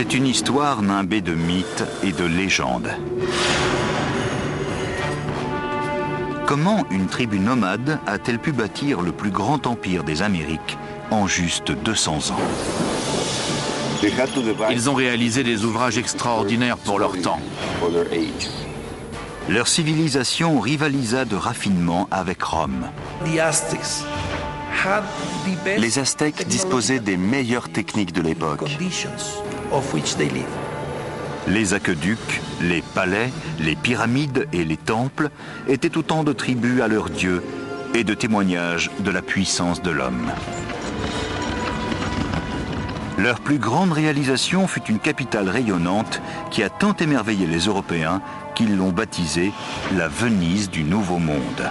C'est une histoire nimbée de mythes et de légendes. Comment une tribu nomade a-t-elle pu bâtir le plus grand empire des Amériques en juste 200 ans? Ils ont réalisé des ouvrages extraordinaires pour leur temps. Leur civilisation rivalisa de raffinement avec Rome. Les Aztèques disposaient des meilleures techniques de l'époque. Les aqueducs, les palais, les pyramides et les temples étaient autant de tribus à leurs dieux et de témoignages de la puissance de l'homme. Leur plus grande réalisation fut une capitale rayonnante qui a tant émerveillé les Européens qu'ils l'ont baptisée la Venise du Nouveau Monde.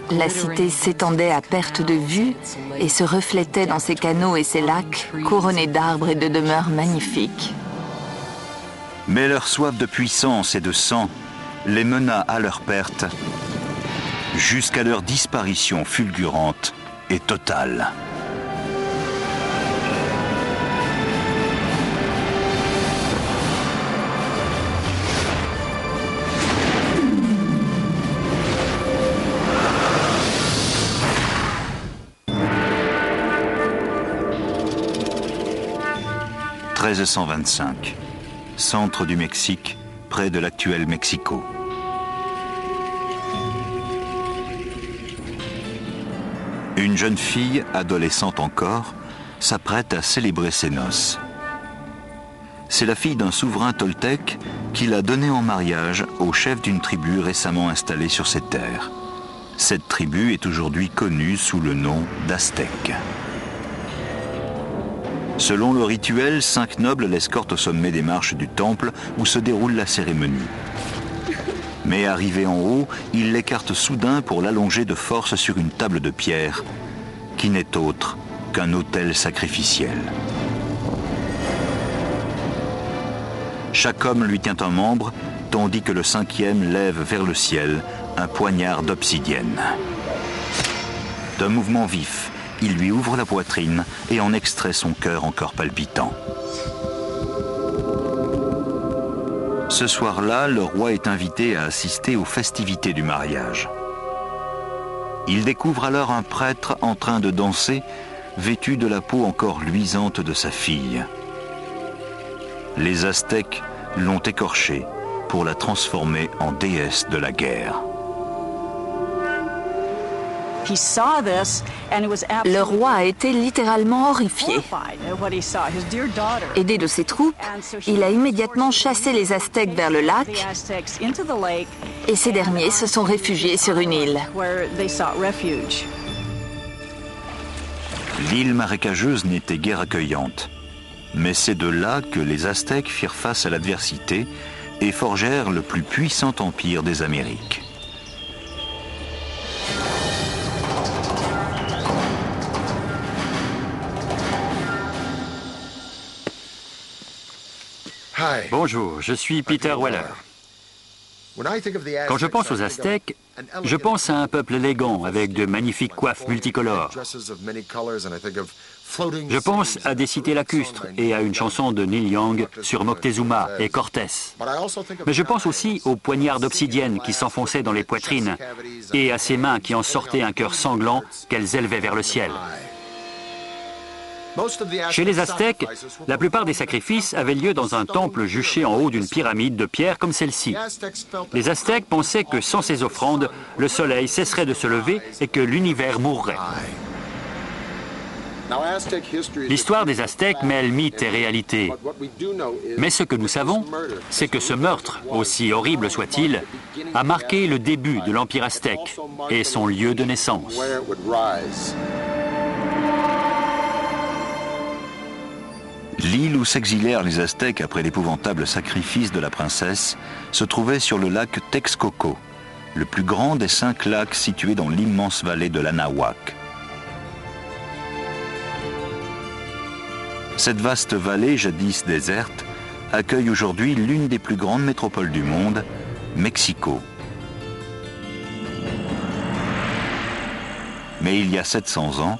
La cité s'étendait à perte de vue et se reflétait dans ses canaux et ses lacs, couronnés d'arbres et de demeures magnifiques. Mais leur soif de puissance et de sang les mena à leur perte, jusqu'à leur disparition fulgurante et totale. « 1325, centre du Mexique, près de l'actuel Mexico. Une jeune fille, adolescente encore, s'apprête à célébrer ses noces. C'est la fille d'un souverain toltèque qui l'a donnée en mariage au chef d'une tribu récemment installée sur ses terres. Cette tribu est aujourd'hui connue sous le nom d'Aztèques. Selon le rituel, 5 nobles l'escortent au sommet des marches du temple où se déroule la cérémonie. Mais arrivé en haut, ils l'écartent soudain pour l'allonger de force sur une table de pierre, qui n'est autre qu'un autel sacrificiel. Chaque homme lui tient un membre, tandis que le 5e lève vers le ciel un poignard d'obsidienne. D'un mouvement vif, il lui ouvre la poitrine et en extrait son cœur encore palpitant. Ce soir-là, le roi est invité à assister aux festivités du mariage. Il découvre alors un prêtre en train de danser, vêtu de la peau encore luisante de sa fille. Les Aztèques l'ont écorchée pour la transformer en déesse de la guerre. Le roi a été littéralement horrifié. Aidé de ses troupes, il a immédiatement chassé les Aztèques vers le lac et ces derniers se sont réfugiés sur une île. L'île marécageuse n'était guère accueillante, mais c'est de là que les Aztèques firent face à l'adversité et forgèrent le plus puissant empire des Amériques. Bonjour, je suis Peter Weller. Quand je pense aux Aztèques, je pense à un peuple élégant avec de magnifiques coiffes multicolores. Je pense à des cités lacustres et à une chanson de Neil Young sur Moctezuma et Cortés. Mais je pense aussi aux poignards d'obsidienne qui s'enfonçaient dans les poitrines et à ces mains qui en sortaient un cœur sanglant qu'elles élevaient vers le ciel. Chez les Aztèques, la plupart des sacrifices avaient lieu dans un temple juché en haut d'une pyramide de pierre comme celle-ci. Les Aztèques pensaient que sans ces offrandes, le soleil cesserait de se lever et que l'univers mourrait. L'histoire des Aztèques mêle mythe et réalité. Mais ce que nous savons, c'est que ce meurtre, aussi horrible soit-il, a marqué le début de l'Empire aztèque et son lieu de naissance. L'île où s'exilèrent les Aztèques après l'épouvantable sacrifice de la princesse se trouvait sur le lac Texcoco, le plus grand des 5 lacs situés dans l'immense vallée de l'Anahuac. Cette vaste vallée, jadis déserte, accueille aujourd'hui l'une des plus grandes métropoles du monde, Mexico. Mais il y a 700 ans,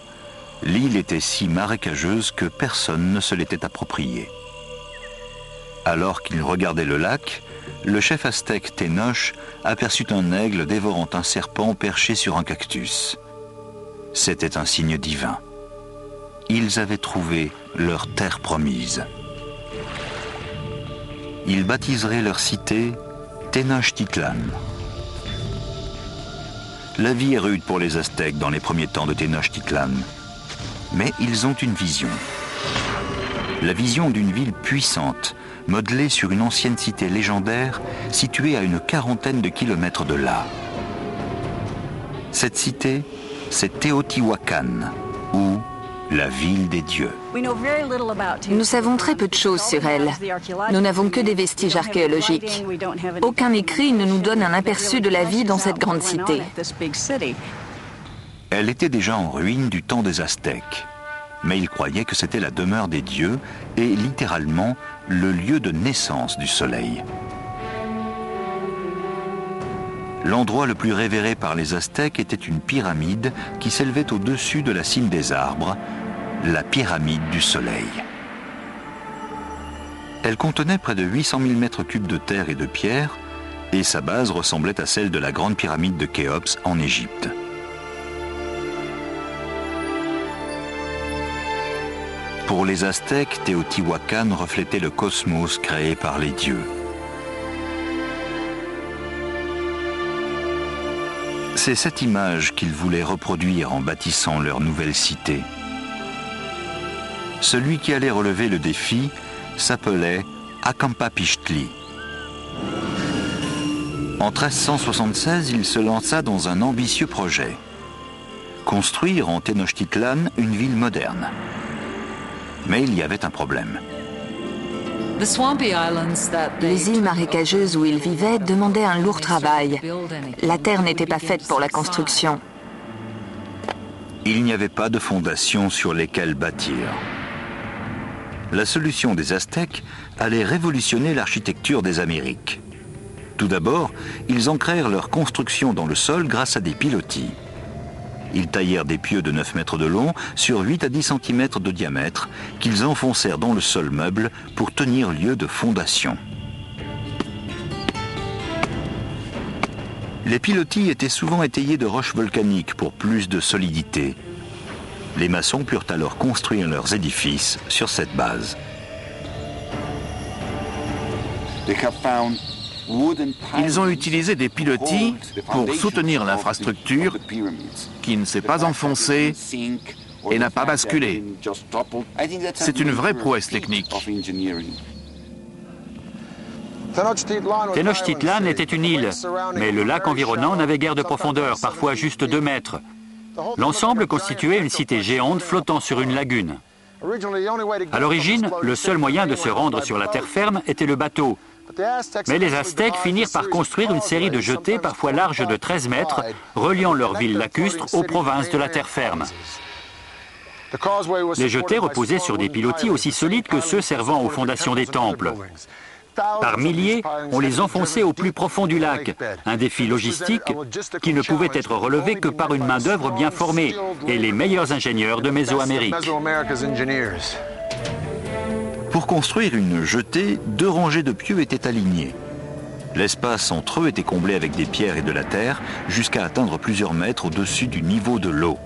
L'île était si marécageuse que personne ne se l'était appropriée. Alors qu'il regardait le lac, le chef aztèque Tenoch aperçut un aigle dévorant un serpent perché sur un cactus. C'était un signe divin. Ils avaient trouvé leur terre promise. Ils baptiseraient leur cité Tenochtitlan. La vie est rude pour les Aztèques dans les premiers temps de Tenochtitlan. Mais ils ont une vision. La vision d'une ville puissante, modelée sur une ancienne cité légendaire située à une 40aine de kilomètres de là. Cette cité, c'est Teotihuacan, ou la ville des dieux. Nous savons très peu de choses sur elle. Nous n'avons que des vestiges archéologiques. Aucun écrit ne nous donne un aperçu de la vie dans cette grande cité. Elle était déjà en ruine du temps des Aztèques. Mais ils croyaient que c'était la demeure des dieux et littéralement le lieu de naissance du soleil. L'endroit le plus révéré par les Aztèques était une pyramide qui s'élevait au-dessus de la cime des arbres, la pyramide du soleil. Elle contenait près de 800 000 mètres cubes de terre et de pierre, et sa base ressemblait à celle de la grande pyramide de Khéops en Égypte. Pour les Aztèques, Teotihuacan reflétait le cosmos créé par les dieux. C'est cette image qu'ils voulaient reproduire en bâtissant leur nouvelle cité. Celui qui allait relever le défi s'appelait Acampapixtli. En 1376, il se lança dans un ambitieux projet. Construire en Tenochtitlan une ville moderne. Mais il y avait un problème. Les îles marécageuses où ils vivaient demandaient un lourd travail. La terre n'était pas faite pour la construction. Il n'y avait pas de fondations sur lesquelles bâtir. La solution des Aztèques allait révolutionner l'architecture des Amériques. Tout d'abord, ils ancrèrent leur construction dans le sol grâce à des pilotis. Ils taillèrent des pieux de 9 mètres de long sur 8 à 10 cm de diamètre qu'ils enfoncèrent dans le sol meuble pour tenir lieu de fondation. Les pilotis étaient souvent étayés de roches volcaniques pour plus de solidité. Les maçons purent alors construire leurs édifices sur cette base. Ils ont utilisé des pilotis pour soutenir l'infrastructure qui ne s'est pas enfoncée et n'a pas basculé. C'est une vraie prouesse technique. Tenochtitlan était une île, mais le lac environnant n'avait guère de profondeur, parfois juste 2 mètres. L'ensemble constituait une cité géante flottant sur une lagune. À l'origine, le seul moyen de se rendre sur la terre ferme était le bateau. Mais les Aztèques finirent par construire une série de jetées parfois larges de 13 mètres, reliant leur ville lacustre aux provinces de la terre ferme. Les jetées reposaient sur des pilotis aussi solides que ceux servant aux fondations des temples. Par milliers, on les enfonçait au plus profond du lac, un défi logistique qui ne pouvait être relevé que par une main-d'œuvre bien formée et les meilleurs ingénieurs de Mésoamérique. Pour construire une jetée, 2 rangées de pieux étaient alignées. L'espace entre eux était comblé avec des pierres et de la terre jusqu'à atteindre plusieurs mètres au-dessus du niveau de l'eau.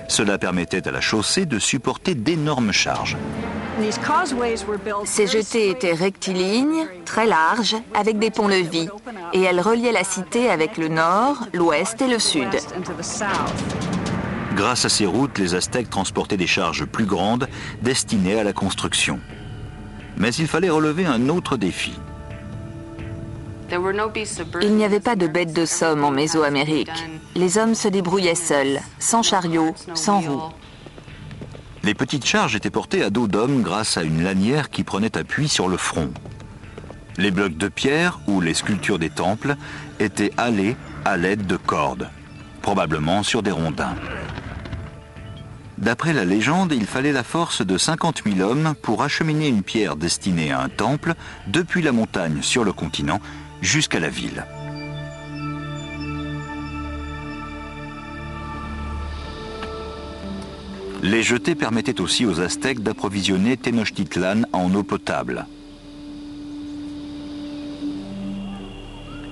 Cela permettait à la chaussée de supporter d'énormes charges. Ces jetées étaient rectilignes, très larges, avec des ponts-levis, et elles reliaient la cité avec le nord, l'ouest et le sud. Grâce à ces routes, les Aztèques transportaient des charges plus grandes destinées à la construction. Mais il fallait relever un autre défi. Il n'y avait pas de bêtes de somme en Mésoamérique. Les hommes se débrouillaient seuls, sans chariot, sans roues. Les petites charges étaient portées à dos d'homme grâce à une lanière qui prenait appui sur le front. Les blocs de pierre ou les sculptures des temples étaient halés à l'aide de cordes, probablement sur des rondins. D'après la légende, il fallait la force de 50 000 hommes pour acheminer une pierre destinée à un temple depuis la montagne sur le continent jusqu'à la ville. Les jetées permettaient aussi aux Aztèques d'approvisionner Tenochtitlan en eau potable.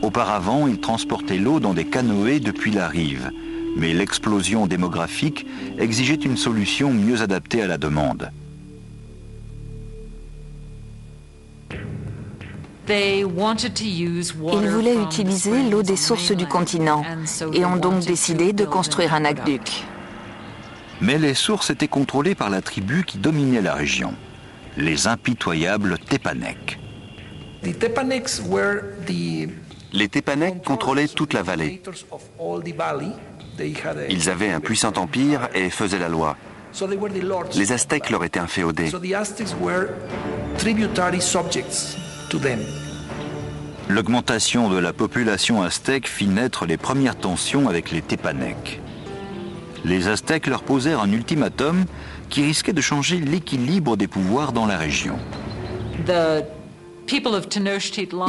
Auparavant, ils transportaient l'eau dans des canoës depuis la rive, mais l'explosion démographique exigeait une solution mieux adaptée à la demande. Ils voulaient utiliser l'eau des sources du continent et ont donc décidé de construire un aqueduc. Mais les sources étaient contrôlées par la tribu qui dominait la région, les impitoyables Tépanèques. Les Tépanèques contrôlaient toute la vallée. Ils avaient un puissant empire et faisaient la loi. Les Aztèques leur étaient inféodés. L'augmentation de la population aztèque fit naître les premières tensions avec les Tépanèques. Les Aztèques leur posèrent un ultimatum qui risquait de changer l'équilibre des pouvoirs dans la région.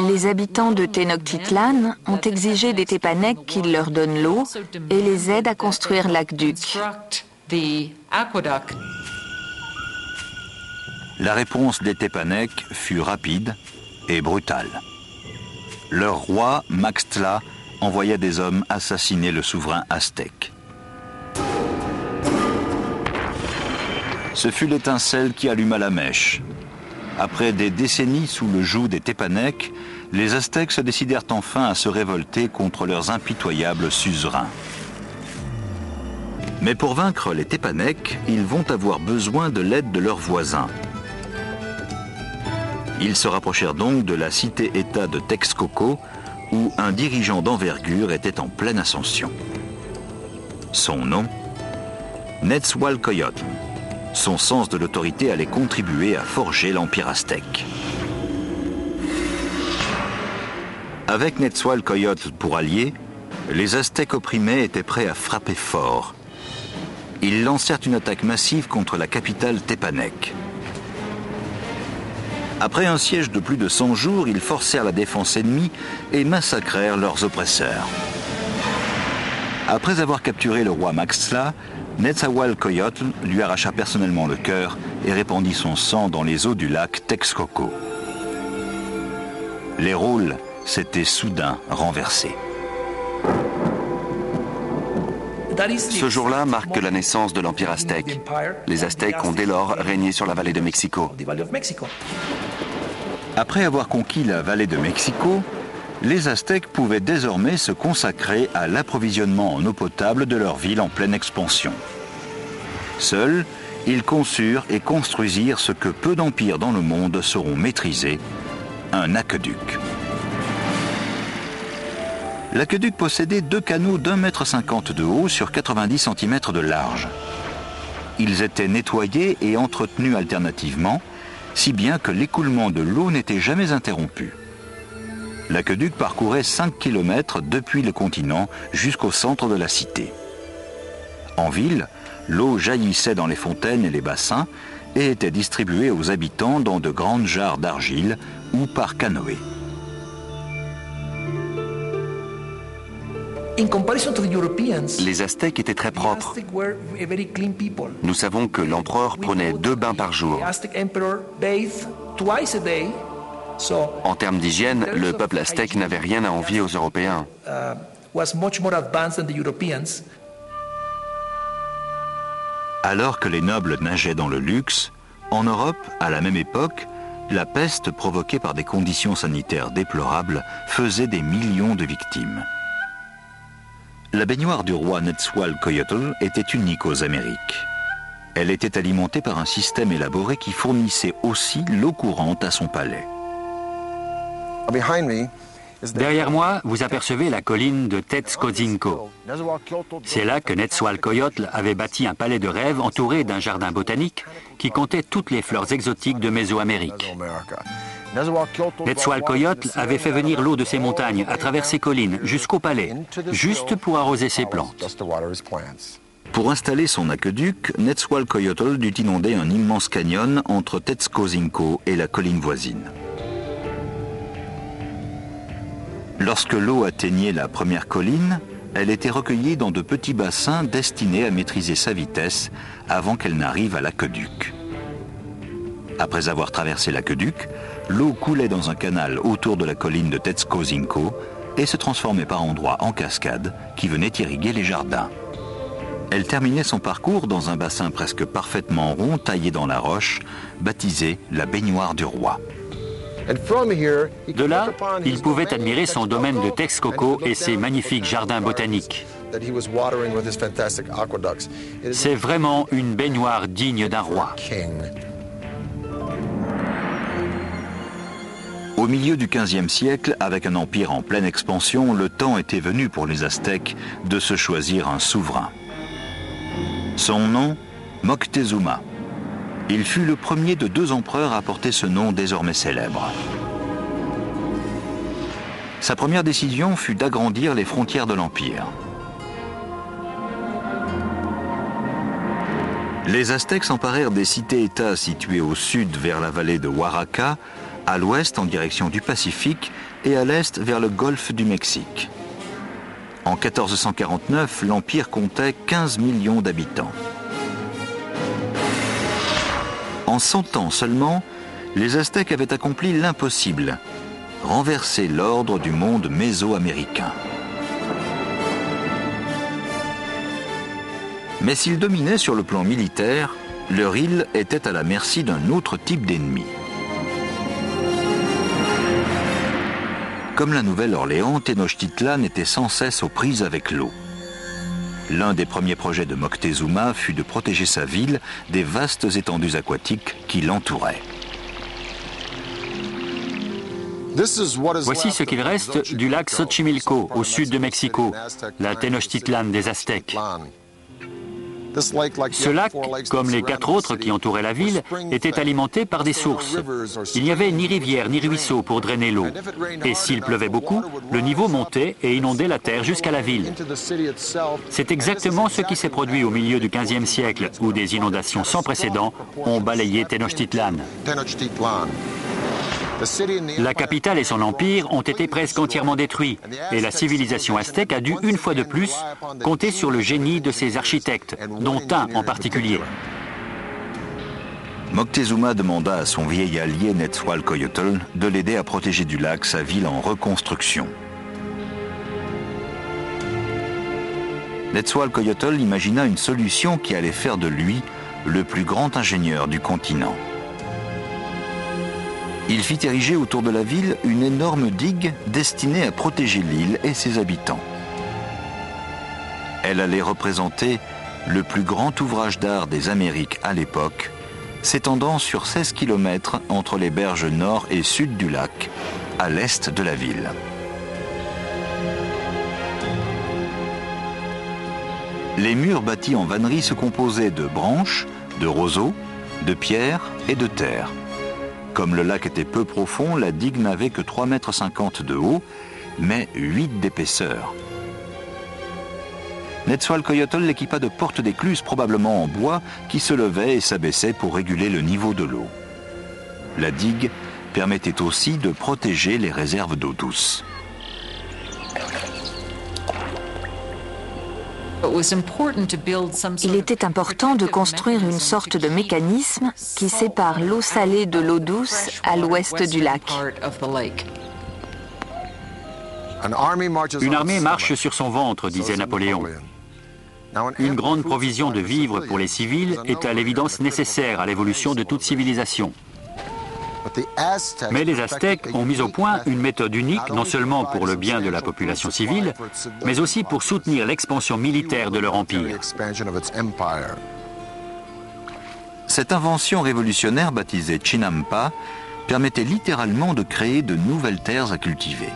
Les habitants de Tenochtitlan ont exigé des Tépanèques qu'ils leur donnent l'eau et les aident à construire l'aqueduc. La réponse des Tépanèques fut rapide et brutale. Leur roi, Maxtla, envoya des hommes assassiner le souverain aztèque. Ce fut l'étincelle qui alluma la mèche. Après des décennies sous le joug des Tépanèques, les Aztèques se décidèrent enfin à se révolter contre leurs impitoyables suzerains. Mais pour vaincre les Tépanèques, ils vont avoir besoin de l'aide de leurs voisins. Ils se rapprochèrent donc de la cité-État de Texcoco, où un dirigeant d'envergure était en pleine ascension. Son nom, Nezahualcóyotl. Son sens de l'autorité allait contribuer à forger l'Empire aztèque. Avec Nezahualcóyotl pour allié, les Aztèques opprimés étaient prêts à frapper fort. Ils lancèrent une attaque massive contre la capitale Tépanèque. Après un siège de plus de 100 jours, ils forcèrent la défense ennemie et massacrèrent leurs oppresseurs. Après avoir capturé le roi Maxtla, Nezahualcóyotl lui arracha personnellement le cœur et répandit son sang dans les eaux du lac Texcoco. Les rôles s'étaient soudain renversés. Ce jour-là marque la naissance de l'Empire aztèque. Les Aztèques ont dès lors régné sur la vallée de Mexico. Après avoir conquis la vallée de Mexico, les Aztèques pouvaient désormais se consacrer à l'approvisionnement en eau potable de leur ville en pleine expansion. Seuls, ils conçurent et construisirent ce que peu d'empires dans le monde sauront maîtriser, un aqueduc. L'aqueduc possédait 2 canaux d'1,50 m de haut sur 90 cm de large. Ils étaient nettoyés et entretenus alternativement, si bien que l'écoulement de l'eau n'était jamais interrompu. L'aqueduc parcourait 5 km depuis le continent jusqu'au centre de la cité. En ville, l'eau jaillissait dans les fontaines et les bassins et était distribuée aux habitants dans de grandes jarres d'argile ou par canoë. Les Aztèques étaient très propres. Nous savons que l'empereur prenait 2 bains par jour. En termes d'hygiène, le peuple aztèque n'avait rien à envier aux Européens. Alors que les nobles nageaient dans le luxe, en Europe, à la même époque, la peste provoquée par des conditions sanitaires déplorables faisait des millions de victimes. La baignoire du roi Nezahualcóyotl était unique aux Amériques. Elle était alimentée par un système élaboré qui fournissait aussi l'eau courante à son palais. Derrière moi, vous apercevez la colline de Tetzcozinco. C'est là que Nezahualcóyotl avait bâti un palais de rêve entouré d'un jardin botanique qui comptait toutes les fleurs exotiques de Mésoamérique. Nezahualcóyotl avait fait venir l'eau de ses montagnes à travers ses collines jusqu'au palais, juste pour arroser ses plantes. Pour installer son aqueduc, Nezahualcóyotl dut inonder un immense canyon entre Tetzcozinco et la colline voisine. Lorsque l'eau atteignait la première colline, elle était recueillie dans de petits bassins destinés à maîtriser sa vitesse avant qu'elle n'arrive à l'aqueduc. Après avoir traversé l'aqueduc, l'eau coulait dans un canal autour de la colline de Tetskozinko et se transformait par endroits en cascade qui venaient irriguer les jardins. Elle terminait son parcours dans un bassin presque parfaitement rond taillé dans la roche, baptisé la baignoire du roi. De là, il pouvait admirer son domaine de Texcoco et ses magnifiques jardins botaniques. C'est vraiment une baignoire digne d'un roi. Au milieu du XVe siècle, avec un empire en pleine expansion, le temps était venu pour les Aztèques de se choisir un souverain. Son nom, Moctezuma. Il fut le premier de 2 empereurs à porter ce nom désormais célèbre. Sa première décision fut d'agrandir les frontières de l'empire. Les Aztèques s'emparèrent des cités-États situées au sud vers la vallée de Oaxaca, à l'ouest en direction du Pacifique et à l'est vers le golfe du Mexique. En 1449, l'empire comptait 15 millions d'habitants. En 100 ans seulement, les Aztèques avaient accompli l'impossible, renverser l'ordre du monde mésoaméricain. Mais s'ils dominaient sur le plan militaire, leur île était à la merci d'un autre type d'ennemi. Comme la Nouvelle-Orléans, Tenochtitlan était sans cesse aux prises avec l'eau. L'un des premiers projets de Moctezuma fut de protéger sa ville des vastes étendues aquatiques qui l'entouraient. Voici ce qu'il reste du lac Xochimilco, au sud de Mexico, la Tenochtitlan des Aztèques. Ce lac, comme les 4 autres qui entouraient la ville, était alimenté par des sources. Il n'y avait ni rivière ni ruisseau pour drainer l'eau. Et s'il pleuvait beaucoup, le niveau montait et inondait la terre jusqu'à la ville. C'est exactement ce qui s'est produit au milieu du XVe siècle, où des inondations sans précédent ont balayé Tenochtitlan. La capitale et son empire ont été presque entièrement détruits et la civilisation aztèque a dû une fois de plus compter sur le génie de ses architectes, dont un en particulier. Moctezuma demanda à son vieil allié Netzahualcoyotl de l'aider à protéger du lac sa ville en reconstruction. Netzahualcoyotl imagina une solution qui allait faire de lui le plus grand ingénieur du continent. Il fit ériger autour de la ville une énorme digue destinée à protéger l'île et ses habitants. Elle allait représenter le plus grand ouvrage d'art des Amériques à l'époque, s'étendant sur 16 km entre les berges nord et sud du lac, à l'est de la ville. Les murs bâtis en vannerie se composaient de branches, de roseaux, de pierres et de terre. Comme le lac était peu profond, la digue n'avait que 3,50 m de haut, mais 8 d'épaisseur. Netzahualcoyotl l'équipa de portes d'écluses probablement en bois qui se levaient et s'abaissaient pour réguler le niveau de l'eau. La digue permettait aussi de protéger les réserves d'eau douce. Il était important de construire une sorte de mécanisme qui sépare l'eau salée de l'eau douce à l'ouest du lac. Une armée marche sur son ventre, disait Napoléon. Une grande provision de vivres pour les civils est à l'évidence nécessaire à l'évolution de toute civilisation. Mais les Aztèques ont mis au point une méthode unique, non seulement pour le bien de la population civile, mais aussi pour soutenir l'expansion militaire de leur empire. Cette invention révolutionnaire, baptisée Chinampa, permettait littéralement de créer de nouvelles terres à cultiver.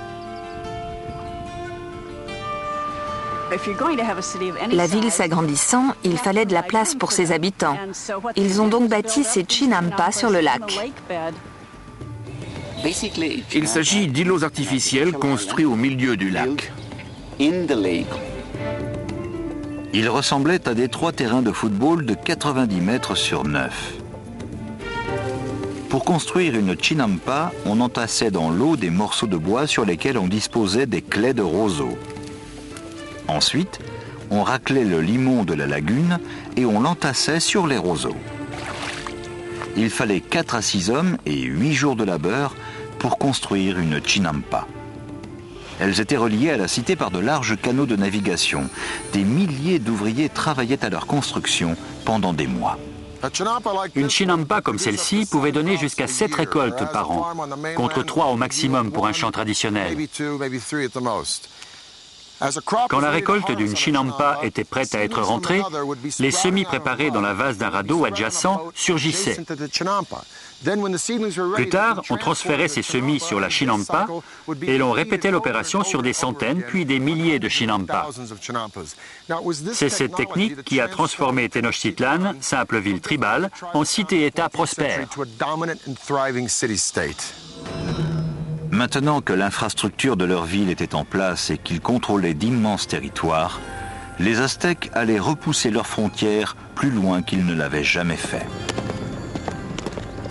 La ville s'agrandissant, il fallait de la place pour ses habitants. Ils ont donc bâti ces Chinampas sur le lac. Il s'agit d'îlots artificiels construits au milieu du lac. Ils ressemblaient à d'étroits terrains de football de 90 mètres sur 9. Pour construire une Chinampa, on entassait dans l'eau des morceaux de bois sur lesquels on disposait des claies de roseau. Ensuite, on raclait le limon de la lagune et on l'entassait sur les roseaux. Il fallait 4 à 6 hommes et 8 jours de labeur pour construire une chinampa. Elles étaient reliées à la cité par de larges canaux de navigation. Des milliers d'ouvriers travaillaient à leur construction pendant des mois. Une chinampa comme celle-ci pouvait donner jusqu'à 7 récoltes par an, contre 3 au maximum pour un champ traditionnel. Quand la récolte d'une chinampa était prête à être rentrée, les semis préparés dans la vase d'un radeau adjacent surgissaient. Plus tard, on transférait ces semis sur la chinampa et l'on répétait l'opération sur des centaines puis des milliers de chinampas. C'est cette technique qui a transformé Tenochtitlan, simple ville tribale, en cité-État prospère. Maintenant que l'infrastructure de leur ville était en place et qu'ils contrôlaient d'immenses territoires, les Aztèques allaient repousser leurs frontières plus loin qu'ils ne l'avaient jamais fait.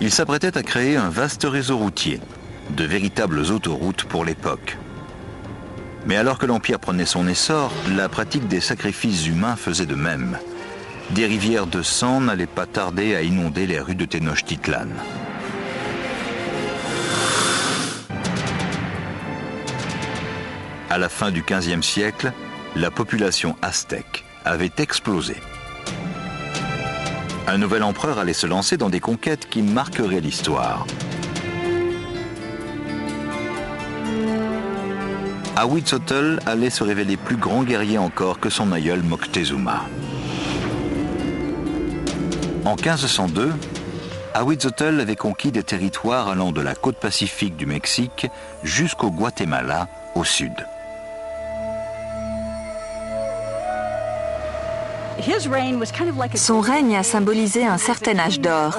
Ils s'apprêtaient à créer un vaste réseau routier, de véritables autoroutes pour l'époque. Mais alors que l'Empire prenait son essor, la pratique des sacrifices humains faisait de même. Des rivières de sang n'allaient pas tarder à inonder les rues de Tenochtitlan. À la fin du XVe siècle, la population aztèque avait explosé. Un nouvel empereur allait se lancer dans des conquêtes qui marqueraient l'histoire. Ahuitzotl allait se révéler plus grand guerrier encore que son aïeul Moctezuma. En 1502, Ahuitzotl avait conquis des territoires allant de la côte pacifique du Mexique jusqu'au Guatemala au sud. Son règne a symbolisé un certain âge d'or.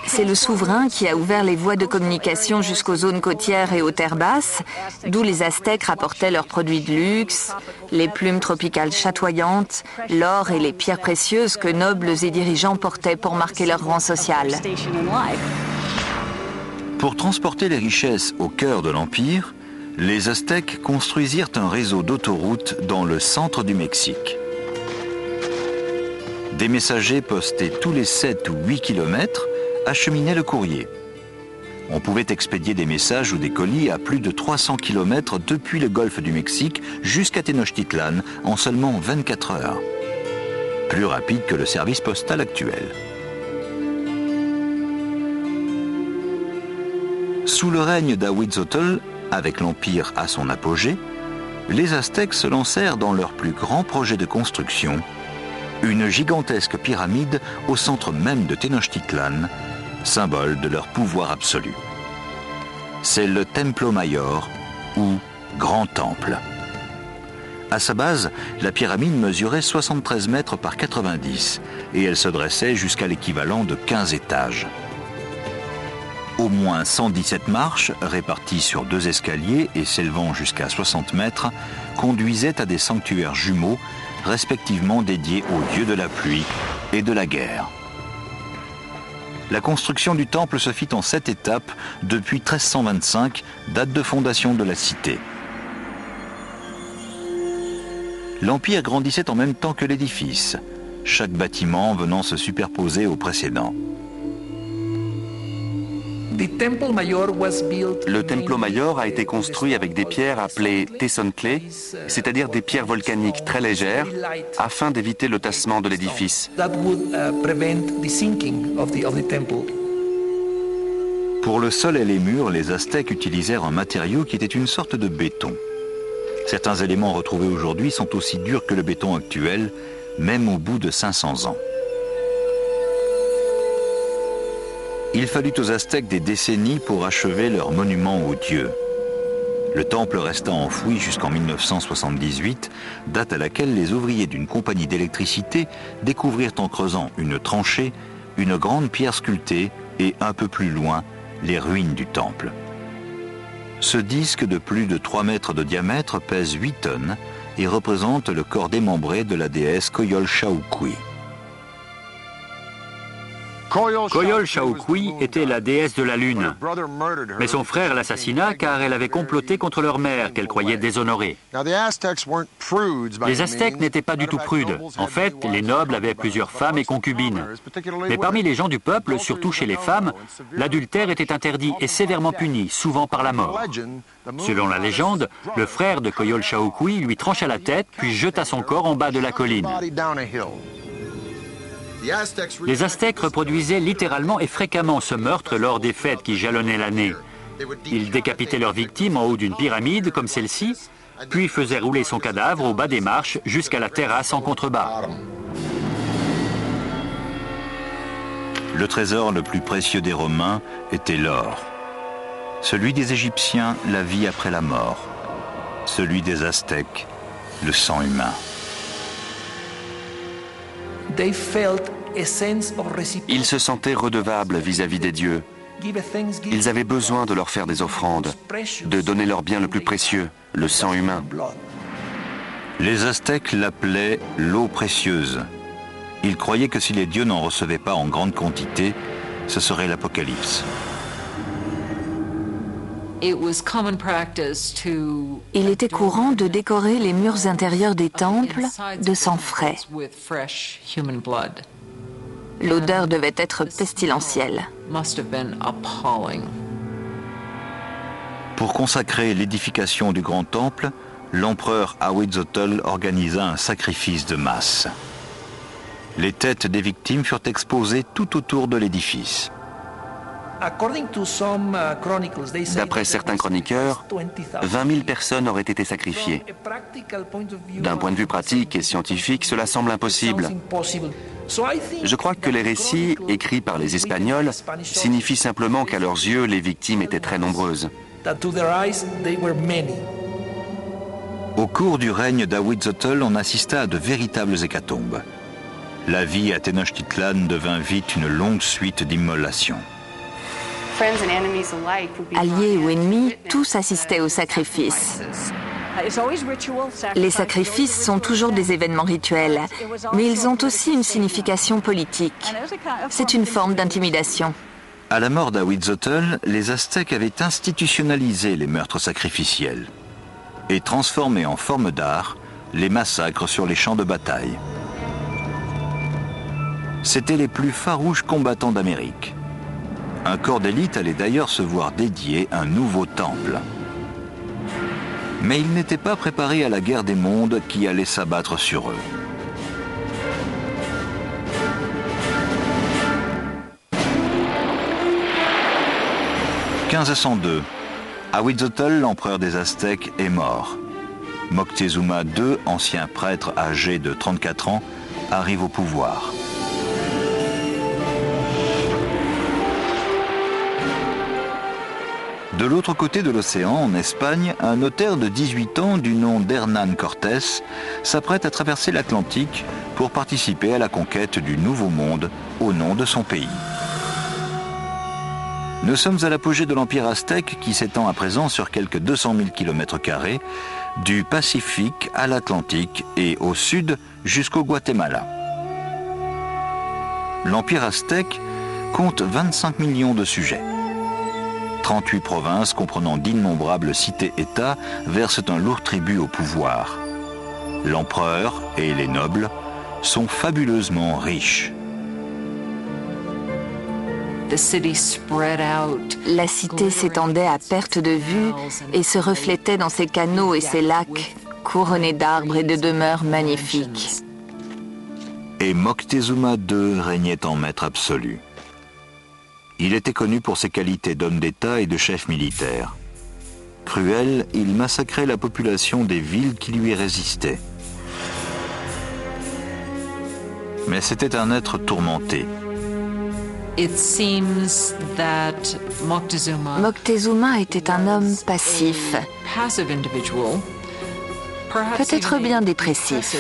C'est le souverain qui a ouvert les voies de communication jusqu'aux zones côtières et aux terres basses, d'où les Aztèques rapportaient leurs produits de luxe, les plumes tropicales chatoyantes, l'or et les pierres précieuses que nobles et dirigeants portaient pour marquer leur rang social. Pour transporter les richesses au cœur de l'Empire, les Aztèques construisirent un réseau d'autoroutes dans le centre du Mexique. Des messagers postés tous les 7 ou 8 kilomètres acheminaient le courrier. On pouvait expédier des messages ou des colis à plus de 300 kilomètres depuis le golfe du Mexique jusqu'à Tenochtitlan en seulement 24 heures. Plus rapide que le service postal actuel. Sous le règne d'Ahuitzotl, avec l'Empire à son apogée, les Aztèques se lancèrent dans leur plus grand projet de construction, une gigantesque pyramide au centre même de Tenochtitlan, symbole de leur pouvoir absolu. C'est le Templo Mayor, ou Grand Temple. À sa base, la pyramide mesurait 73 mètres par 90 et elle se dressait jusqu'à l'équivalent de 15 étages. Au moins 117 marches, réparties sur 2 escaliers et s'élevant jusqu'à 60 mètres, conduisaient à des sanctuaires jumeaux, respectivement dédiés aux dieux de la pluie et de la guerre. La construction du temple se fit en 7 étapes depuis 1325, date de fondation de la cité. L'Empire grandissait en même temps que l'édifice, chaque bâtiment venant se superposer au précédent. Le Templo Mayor a été construit avec des pierres appelées tezontle, c'est-à-dire des pierres volcaniques très légères, afin d'éviter le tassement de l'édifice. Pour le sol et les murs, les Aztèques utilisèrent un matériau qui était une sorte de béton. Certains éléments retrouvés aujourd'hui sont aussi durs que le béton actuel, même au bout de 500 ans. Il fallut aux Aztèques des décennies pour achever leur monument aux dieux. Le temple resta enfoui jusqu'en 1978, date à laquelle les ouvriers d'une compagnie d'électricité découvrirent en creusant une tranchée, une grande pierre sculptée et un peu plus loin, les ruines du temple. Ce disque de plus de 3 mètres de diamètre pèse 8 tonnes et représente le corps démembré de la déesse Coyolxauhqui. Coyolxauhqui était la déesse de la lune, mais son frère l'assassina car elle avait comploté contre leur mère qu'elle croyait déshonorée. Les Aztèques n'étaient pas du tout prudes. En fait, les nobles avaient plusieurs femmes et concubines. Mais parmi les gens du peuple, surtout chez les femmes, l'adultère était interdit et sévèrement puni, souvent par la mort. Selon la légende, le frère de Coyolxauhqui lui trancha la tête puis jeta son corps en bas de la colline. Les Aztèques reproduisaient littéralement et fréquemment ce meurtre lors des fêtes qui jalonnaient l'année. Ils décapitaient leurs victimes en haut d'une pyramide comme celle-ci, puis faisaient rouler son cadavre au bas des marches jusqu'à la terrasse en contrebas. Le trésor le plus précieux des Romains était l'or. Celui des Égyptiens, la vie après la mort. Celui des Aztèques, le sang humain. Ils se sentaient redevables vis-à-vis des dieux. Ils avaient besoin de leur faire des offrandes, de donner leur bien le plus précieux, le sang humain. Les Aztèques l'appelaient l'eau précieuse. Ils croyaient que si les dieux n'en recevaient pas en grande quantité, ce serait l'apocalypse. Il était courant de décorer les murs intérieurs des temples de sang frais. L'odeur devait être pestilentielle. Pour consacrer l'édification du grand temple, l'empereur Ahuitzotl organisa un sacrifice de masse. Les têtes des victimes furent exposées tout autour de l'édifice. D'après certains chroniqueurs, 20 000 personnes auraient été sacrifiées. D'un point de vue pratique et scientifique, cela semble impossible. Je crois que les récits, écrits par les Espagnols, signifient simplement qu'à leurs yeux, les victimes étaient très nombreuses. Au cours du règne d'Ahuitzotl, on assista à de véritables hécatombes. La vie à Tenochtitlan devint vite une longue suite d'immolations. Alliés ou ennemis, tous assistaient aux sacrifices. Les sacrifices sont toujours des événements rituels, mais ils ont aussi une signification politique. C'est une forme d'intimidation. À la mort d'Ahuitzotl, les Aztèques avaient institutionnalisé les meurtres sacrificiels et transformé en forme d'art les massacres sur les champs de bataille. C'étaient les plus farouches combattants d'Amérique. Un corps d'élite allait d'ailleurs se voir dédier un nouveau temple. Mais ils n'étaient pas préparés à la guerre des mondes qui allait s'abattre sur eux. « 1502. Ahuitzotl, l'empereur des Aztèques, est mort. Moctezuma II, ancien prêtre âgé de 34 ans, arrive au pouvoir. De l'autre côté de l'océan, en Espagne, un notaire de 18 ans du nom d'Hernán Cortés s'apprête à traverser l'Atlantique pour participer à la conquête du Nouveau Monde au nom de son pays. Nous sommes à l'apogée de l'Empire aztèque qui s'étend à présent sur quelques 200 000 km², du Pacifique à l'Atlantique et au sud jusqu'au Guatemala. L'Empire aztèque compte 25 millions de sujets. 38 provinces comprenant d'innombrables cités-États versent un lourd tribut au pouvoir. L'empereur et les nobles sont fabuleusement riches. La cité s'étendait à perte de vue et se reflétait dans ses canaux et ses lacs, couronnés d'arbres et de demeures magnifiques. Et Moctezuma II régnait en maître absolu. Il était connu pour ses qualités d'homme d'État et de chef militaire. Cruel, il massacrait la population des villes qui lui résistaient. Mais c'était un être tourmenté. Moctezuma était un homme passif, peut-être bien dépressif.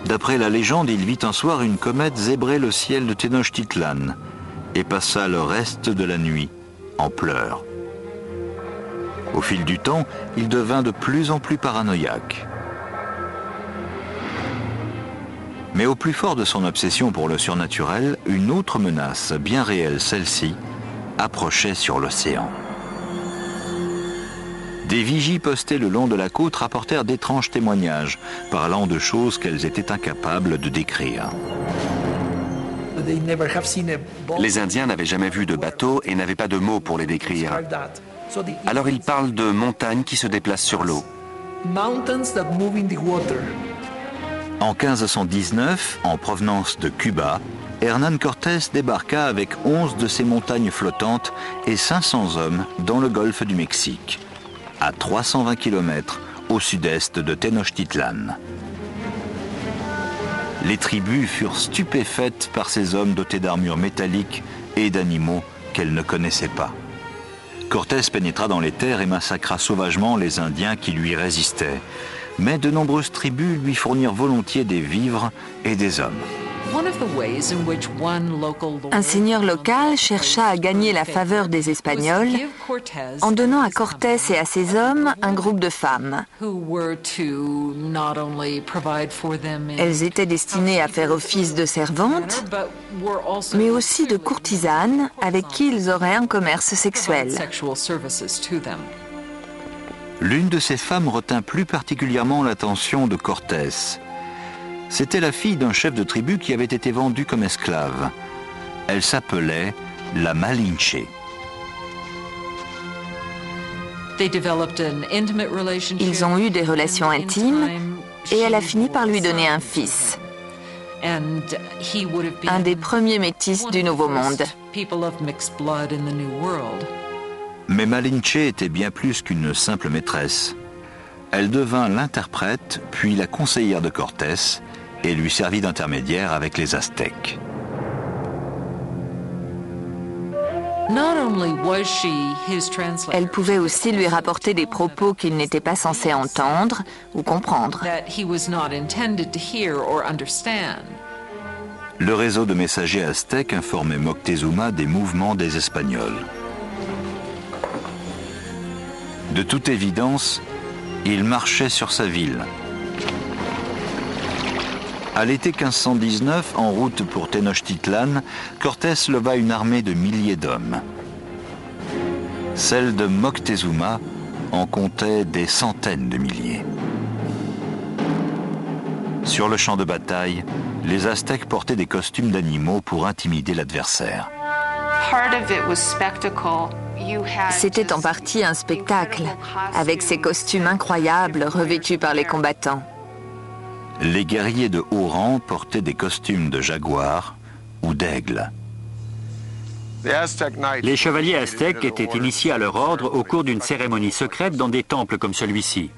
D'après la légende, il vit un soir une comète zébrer le ciel de Tenochtitlan et passa le reste de la nuit en pleurs. Au fil du temps, il devint de plus en plus paranoïaque. Mais au plus fort de son obsession pour le surnaturel, une autre menace, bien réelle celle-ci, approchait sur l'océan. Des vigies postées le long de la côte rapportèrent d'étranges témoignages, parlant de choses qu'elles étaient incapables de décrire. Les Indiens n'avaient jamais vu de bateau et n'avaient pas de mots pour les décrire. Alors ils parlent de montagnes qui se déplacent sur l'eau. En 1519, en provenance de Cuba, Hernán Cortés débarqua avec 11 de ses montagnes flottantes et 500 hommes dans le golfe du Mexique, à 320 km au sud-est de Tenochtitlan. Les tribus furent stupéfaites par ces hommes dotés d'armures métalliques et d'animaux qu'elles ne connaissaient pas. Cortés pénétra dans les terres et massacra sauvagement les Indiens qui lui résistaient. Mais de nombreuses tribus lui fournirent volontiers des vivres et des hommes. Un seigneur local chercha à gagner la faveur des Espagnols en donnant à Cortés et à ses hommes un groupe de femmes. Elles étaient destinées à faire office de servantes, mais aussi de courtisanes avec qui ils auraient un commerce sexuel. L'une de ces femmes retint plus particulièrement l'attention de Cortés. C'était la fille d'un chef de tribu qui avait été vendu comme esclave. Elle s'appelait la Malinche. Ils ont eu des relations intimes et elle a fini par lui donner un fils, un des premiers métis du Nouveau Monde. Mais Malinche était bien plus qu'une simple maîtresse. Elle devint l'interprète, puis la conseillère de Cortés, et lui servit d'intermédiaire avec les Aztèques. Elle pouvait aussi lui rapporter des propos qu'il n'était pas censé entendre ou comprendre. Le réseau de messagers aztèques informait Moctezuma des mouvements des Espagnols. De toute évidence, il marchait sur sa ville. À l'été 1519, en route pour Tenochtitlan, Cortés leva une armée de milliers d'hommes. Celle de Moctezuma en comptait des centaines de milliers. Sur le champ de bataille, les Aztèques portaient des costumes d'animaux pour intimider l'adversaire. C'était en partie un spectacle, avec ces costumes incroyables revêtus par les combattants. Les guerriers de haut rang portaient des costumes de jaguar ou d'aigle. Les chevaliers aztèques étaient initiés à leur ordre au cours d'une cérémonie secrète dans des temples comme celui-ci.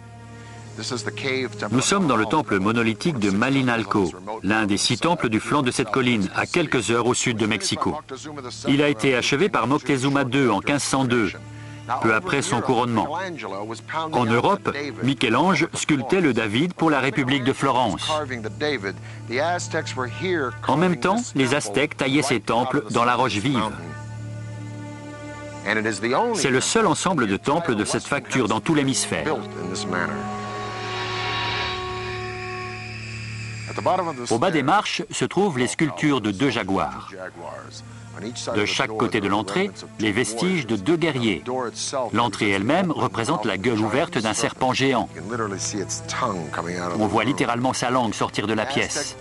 Nous sommes dans le temple monolithique de Malinalco, l'un des 6 temples du flanc de cette colline, à quelques heures au sud de Mexico. Il a été achevé par Moctezuma II en 1502, peu après son couronnement. En Europe, Michel-Ange sculptait le David pour la République de Florence. En même temps, les Aztèques taillaient ces temples dans la roche vive. C'est le seul ensemble de temples de cette facture dans tout l'hémisphère. Au bas des marches se trouvent les sculptures de 2 jaguars. De chaque côté de l'entrée, les vestiges de 2 guerriers. L'entrée elle-même représente la gueule ouverte d'un serpent géant. On voit littéralement sa langue sortir de la pièce.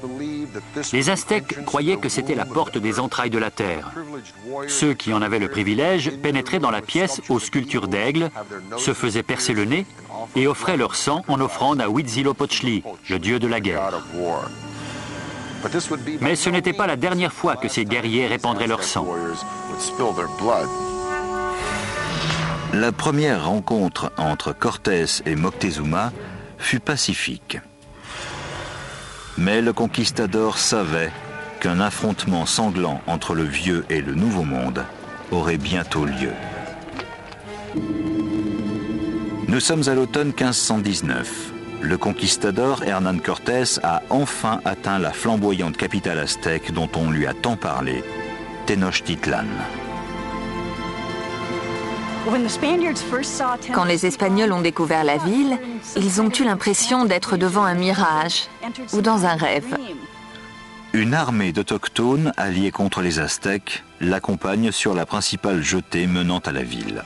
Les Aztèques croyaient que c'était la porte des entrailles de la terre. Ceux qui en avaient le privilège pénétraient dans la pièce aux sculptures d'aigle, se faisaient percer le nez et offraient leur sang en offrande à Huitzilopochtli, le dieu de la guerre. Mais ce n'était pas la dernière fois que ces guerriers répandraient leur sang. La première rencontre entre Cortés et Moctezuma fut pacifique. Mais le conquistador savait qu'un affrontement sanglant entre le vieux et le nouveau monde aurait bientôt lieu. Nous sommes à l'automne 1519. Le conquistador Hernán Cortés a enfin atteint la flamboyante capitale aztèque dont on lui a tant parlé, Tenochtitlan. Quand les Espagnols ont découvert la ville, ils ont eu l'impression d'être devant un mirage ou dans un rêve. Une armée d'autochtones alliés contre les Aztèques l'accompagne sur la principale jetée menant à la ville.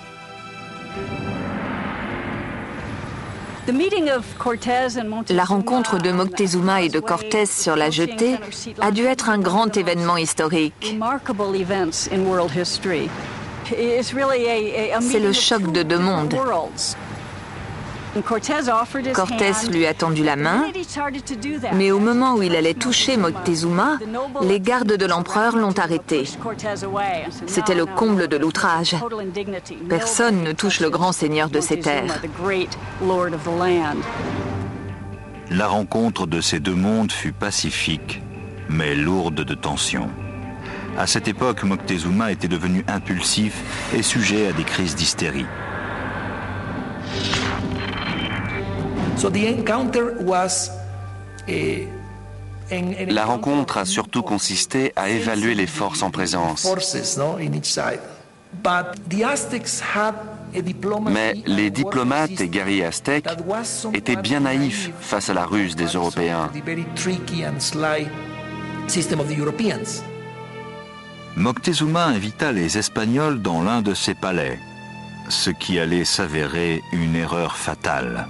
La rencontre de Moctezuma et de Cortés sur la jetée a dû être un grand événement historique. C'est le choc de deux mondes. Cortés lui a tendu la main, mais au moment où il allait toucher Moctezuma, les gardes de l'empereur l'ont arrêté. C'était le comble de l'outrage. Personne ne touche le grand seigneur de ces terres. La rencontre de ces deux mondes fut pacifique, mais lourde de tensions. À cette époque, Moctezuma était devenu impulsif et sujet à des crises d'hystérie. La rencontre a surtout consisté à évaluer les forces en présence. Mais les diplomates et guerriers aztèques étaient bien naïfs face à la ruse des Européens. Moctezuma invita les Espagnols dans l'un de ses palais, ce qui allait s'avérer une erreur fatale.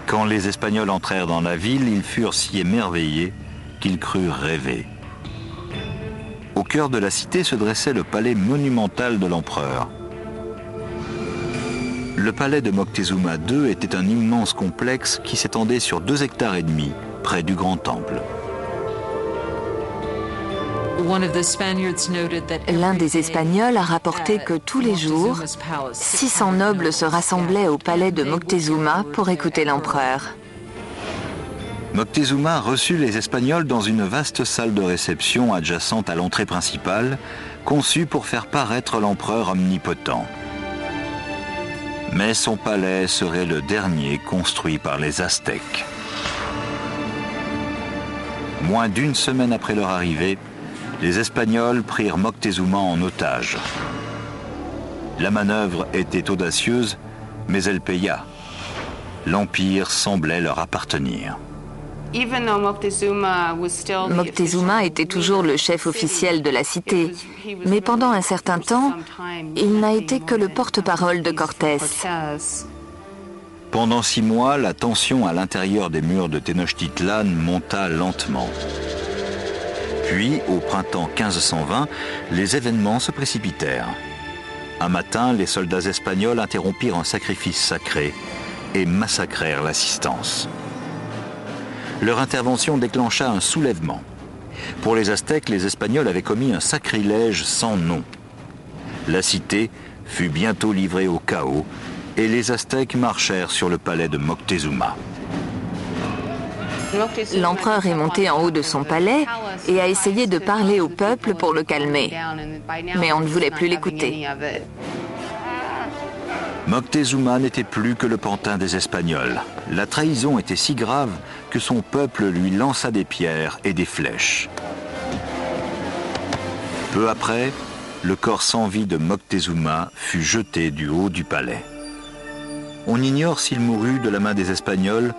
Quand les Espagnols entrèrent dans la ville, ils furent si émerveillés qu'ils crurent rêver. Au cœur de la cité se dressait le palais monumental de l'empereur. Le palais de Moctezuma II était un immense complexe qui s'étendait sur 2,5 hectares, près du Grand Temple. L'un des Espagnols a rapporté que tous les jours, 600 nobles se rassemblaient au palais de Moctezuma pour écouter l'empereur. Moctezuma reçut les Espagnols dans une vaste salle de réception adjacente à l'entrée principale, conçue pour faire paraître l'empereur omnipotent. Mais son palais serait le dernier construit par les Aztèques. Moins d'une semaine après leur arrivée, les Espagnols prirent Moctezuma en otage. La manœuvre était audacieuse, mais elle paya. L'Empire semblait leur appartenir. Moctezuma était toujours le chef officiel de la cité, mais pendant un certain temps, il n'a été que le porte-parole de Cortés. Pendant 6 mois, la tension à l'intérieur des murs de Tenochtitlan monta lentement. Puis, au printemps 1520, les événements se précipitèrent. Un matin, les soldats espagnols interrompirent un sacrifice sacré et massacrèrent l'assistance. Leur intervention déclencha un soulèvement. Pour les Aztèques, les Espagnols avaient commis un sacrilège sans nom. La cité fut bientôt livrée au chaos et les Aztèques marchèrent sur le palais de Moctezuma. L'empereur est monté en haut de son palais et a essayé de parler au peuple pour le calmer. Mais on ne voulait plus l'écouter. Moctezuma n'était plus que le pantin des Espagnols. La trahison était si grave que son peuple lui lança des pierres et des flèches. Peu après, le corps sans vie de Moctezuma fut jeté du haut du palais. On ignore s'il mourut de la main des Espagnols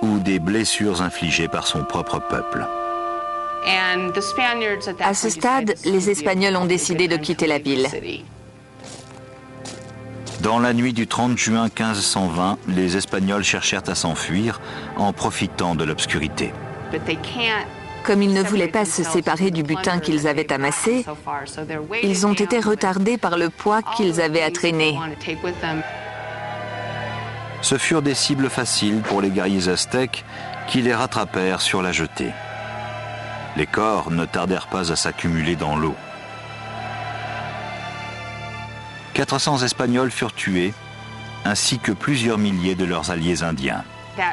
ou des blessures infligées par son propre peuple. À ce stade, les Espagnols ont décidé de quitter la ville. Dans la nuit du 30 juin 1520, les Espagnols cherchèrent à s'enfuir en profitant de l'obscurité. Comme ils ne voulaient pas se séparer du butin qu'ils avaient amassé, ils ont été retardés par le poids qu'ils avaient à traîner. Ce furent des cibles faciles pour les guerriers aztèques qui les rattrapèrent sur la jetée. Les corps ne tardèrent pas à s'accumuler dans l'eau. 400 Espagnols furent tués, ainsi que plusieurs milliers de leurs alliés indiens.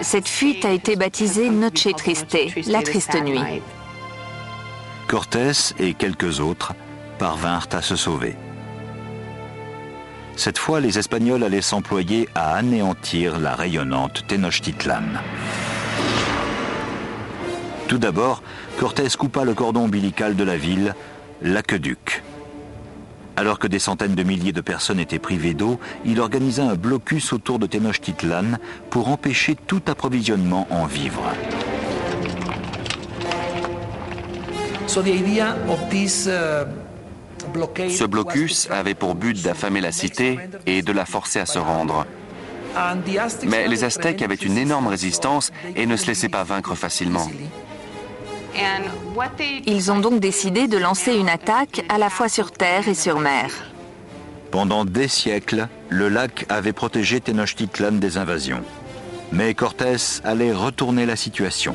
Cette fuite a été baptisée Noche Triste, la triste nuit. Cortés et quelques autres parvinrent à se sauver. Cette fois, les Espagnols allaient s'employer à anéantir la rayonnante Tenochtitlan. Tout d'abord, Cortés coupa le cordon ombilical de la ville, l'aqueduc. Alors que des centaines de milliers de personnes étaient privées d'eau, il organisa un blocus autour de Tenochtitlan pour empêcher tout approvisionnement en vivres. Ce blocus avait pour but d'affamer la cité et de la forcer à se rendre. Mais les Aztèques avaient une énorme résistance et ne se laissaient pas vaincre facilement. Ils ont donc décidé de lancer une attaque à la fois sur terre et sur mer. Pendant des siècles, le lac avait protégé Tenochtitlan des invasions. Mais Cortés allait retourner la situation.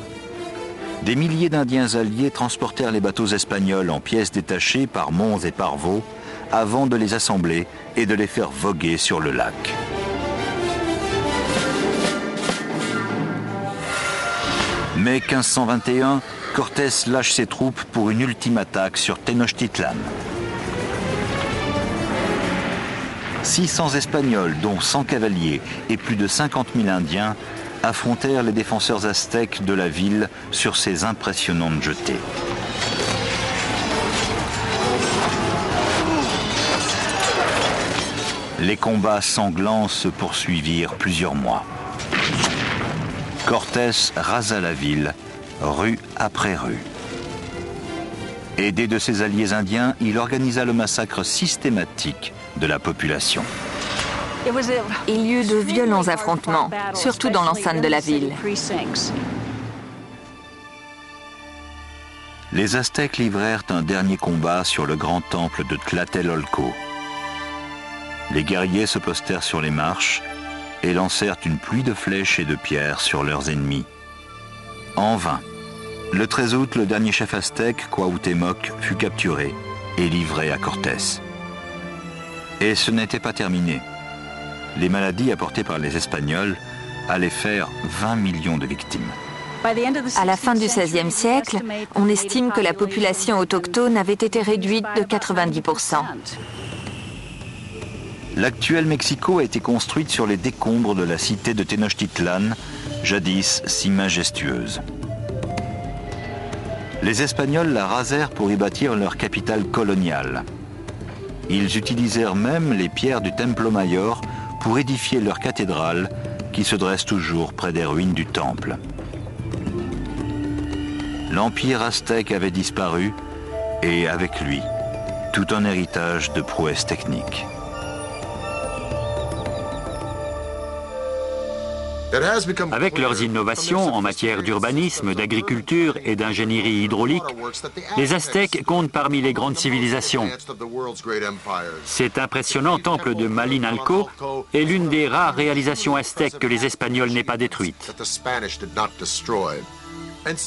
Des milliers d'Indiens alliés transportèrent les bateaux espagnols en pièces détachées par monts et par veaux avant de les assembler et de les faire voguer sur le lac. Mai 1521, Cortés lâche ses troupes pour une ultime attaque sur Tenochtitlan. 600 Espagnols, dont 100 cavaliers et plus de 50 000 Indiens, affrontèrent les défenseurs aztèques de la ville sur ces impressionnantes jetées. Les combats sanglants se poursuivirent plusieurs mois. Cortés rasa la ville, rue après rue. Aidé de ses alliés indiens, il organisa le massacre systématique de la population. Il y eut de violents affrontements, surtout dans l'enceinte de la ville. Les Aztèques livrèrent un dernier combat sur le grand temple de Tlatelolco. Les guerriers se postèrent sur les marches et lancèrent une pluie de flèches et de pierres sur leurs ennemis. En vain. Le 13 août, le dernier chef aztèque, Cuauhtémoc, fut capturé et livré à Cortés. Et ce n'était pas terminé. Les maladies apportées par les Espagnols allaient faire 20 millions de victimes. À la fin du XVIe siècle, on estime que la population autochtone avait été réduite de 90%. L'actuel Mexico a été construite sur les décombres de la cité de Tenochtitlan, jadis si majestueuse. Les Espagnols la rasèrent pour y bâtir leur capitale coloniale. Ils utilisèrent même les pierres du Templo Mayor pour édifier leur cathédrale qui se dresse toujours près des ruines du temple. L'empire aztèque avait disparu et avec lui, tout un héritage de prouesses techniques. Avec leurs innovations en matière d'urbanisme, d'agriculture et d'ingénierie hydraulique, les Aztèques comptent parmi les grandes civilisations. Cet impressionnant temple de Malinalco est l'une des rares réalisations aztèques que les Espagnols n'aient pas détruites.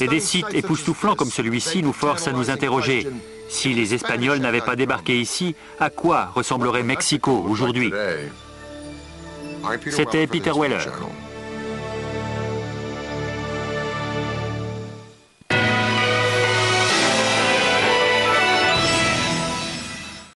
Et des sites époustouflants comme celui-ci nous forcent à nous interroger. Si les Espagnols n'avaient pas débarqué ici, à quoi ressemblerait Mexico aujourd'hui? C'était Peter Weller.